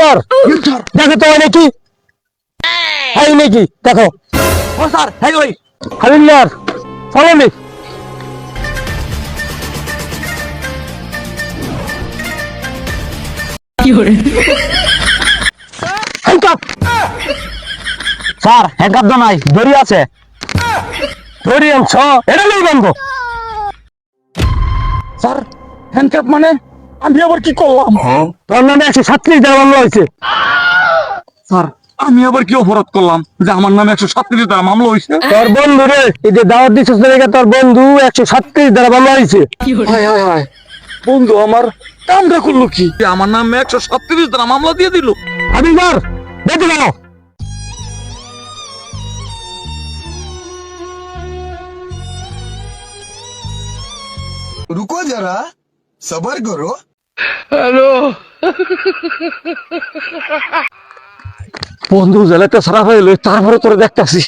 হাবিলদার দেখো তো নাকি হাই নাকি দেখো ও স্যার হ্যাঁ ওই হাবিলদার follow me handcuff sir handcuff তো নাই দড়ি আছে দড়ি আনছ এটা নেই বন্ধ স্যার হ্যান্ডকাপ মানে আমি আবার কি করলাম? তোর নামে 137 দেওয়া মামলা হয়েছে স্যার আমি আবার কি অপরাধ করলাম যে আমার নামে 137 দ্বারা মামলা হয়েছে? তোর বন্ধু রে এই যে দাওয়াত দিচ্ছিস না তোর বন্ধু 137 দ্বারা মামলা হয়েছে হায় হায় হায় বন্ধু আমার কামটা করলো কি আমার নামে 137 দ্বারা মামলা দিয়ে দিল। হাবিলদার দেখে গেল रुको जरा सबर करो। বন্ধু জেলাতে সারা হইলো তারপরে তোরে দেখতাছি